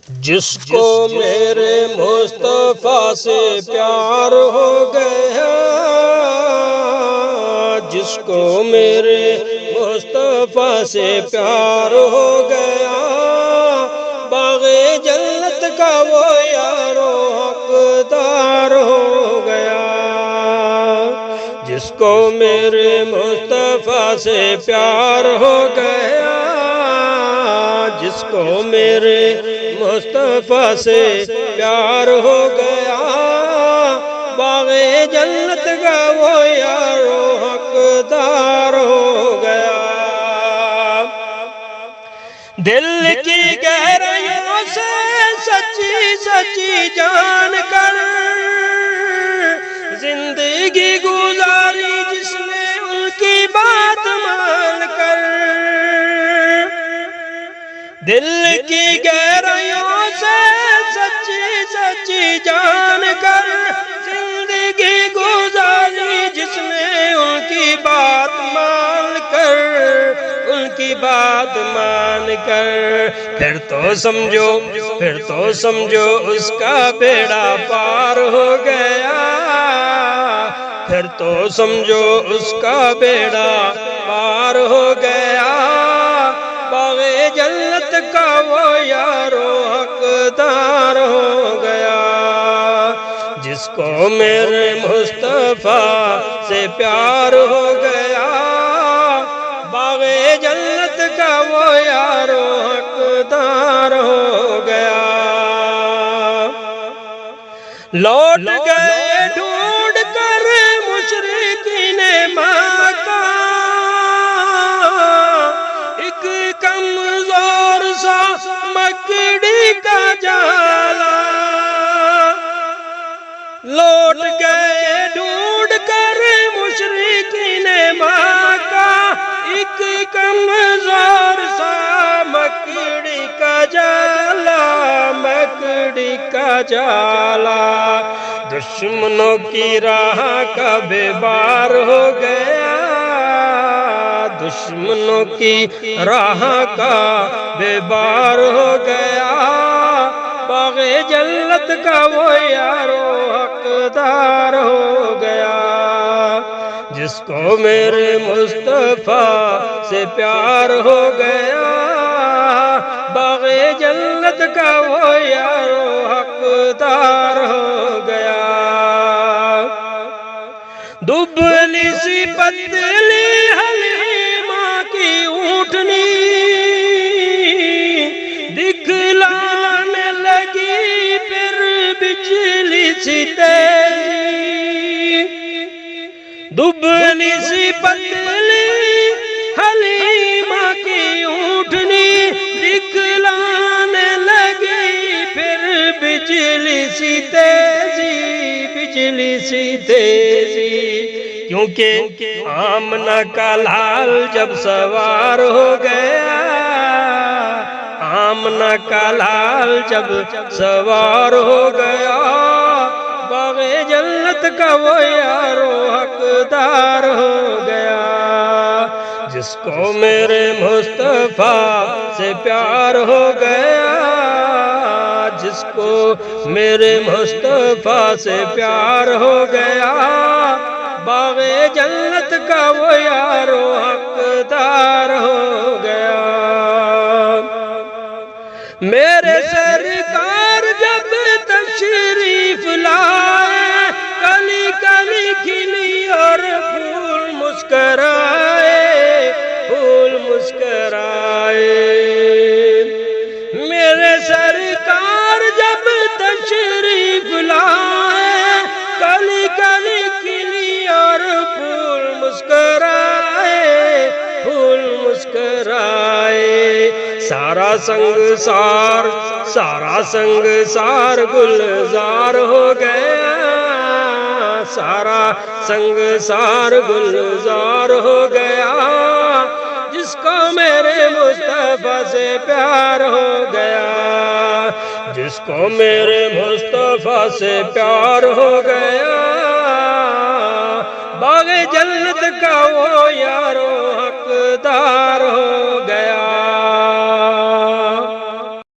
جس کو میرے مصطفیٰ سے پیار ہو گیا، جس کو میرے مصطفیٰ سے پیار ہو گیا، باغ جنت کا وہ یار و حقدار ہو گیا۔ جس کو میرے مصطفیٰ سے پیار ہو گیا، جس کو میرے مصطفیٰ سے پیار ہو گیا، باغ جنت کا وہ یار و حقدار ہو گیا۔ دل کی گہرائیوں سے سچی سچی جان کر زندگی گزاری جس نے ان کی بات مان کر، دل کی گہرائیوں سے سچی سچی جان کر زندگی گزاری جس نے ان کی بات مان کر، ان کی بات مان کر، پھر تو سمجھو اس کا بیڑا پار ہو گیا، پھر تو سمجھو اس کا بیڑا پار ہو گیا، باغ جنت کا وہ یار و حقدار ہو گیا۔ جس کو میرے مصطفیٰ سے پیار ہو گیا، باغ جنت کا وہ یار و حقدار ہو گیا۔ لوٹ گئے ڈھونڈ کر مشرکین مکہ ایک کمزور سا مکڑی کا جالا، لوٹ گئے ڈھونڈ کر مشرکین مکہ ایک کمزور سا مکڑی کا جالا، مکڑی کا جالا، دشمنوں کی راہ کا بے بار ہو گیا، دشمنوں کی راہ کا بے بار ہو گیا، باغ جنت کا وہ یار و حقدار ہو گیا۔ جس کو میرے مصطفیٰ سے پیار ہو گیا، باغ جنت کا وہ یار و حقدار ہو گیا۔ دبلی سی پتلی حلیمہ کی اونٹنی دکھلانے لگی پھر بجلی سی تیزی، دبلی سی پتلی حلیمہ کی اونٹنی دکھلانے لگی پھر بجلی سی تیزی، بجلی سی تیزی، کیونکہ آمنہ کا لال جب سوار ہو گیا، آمنہ کا لال جب سوار ہو گیا، باغ جنت کا وہ یار و حقدار ہو گیا۔ جس کو میرے مصطفیٰ سے پیار ہو گیا، جس کو میرے مصطفیٰ سے پیار ہو گیا، باغ جنت کا وہ یار و حقدار ہو گیا۔ میرے سرکار جب تشریف لائے، کلی کلی کھلی اور پھول مسکرائے، پھول مسکرائے، میرے سرکار جب تشریف لائے، کلی کلی کھلی اور پھول مسکرائے، پھول مسکرائے، سارا سنگسار گلزار ہو گیا، سارا سنگسار گلزار ہو گیا، جس کو میرے مصطفیٰ سے پیار ہو گیا، جس کو میرے مصطفیٰ سے پیار ہو گیا، باغ جنت کا وہ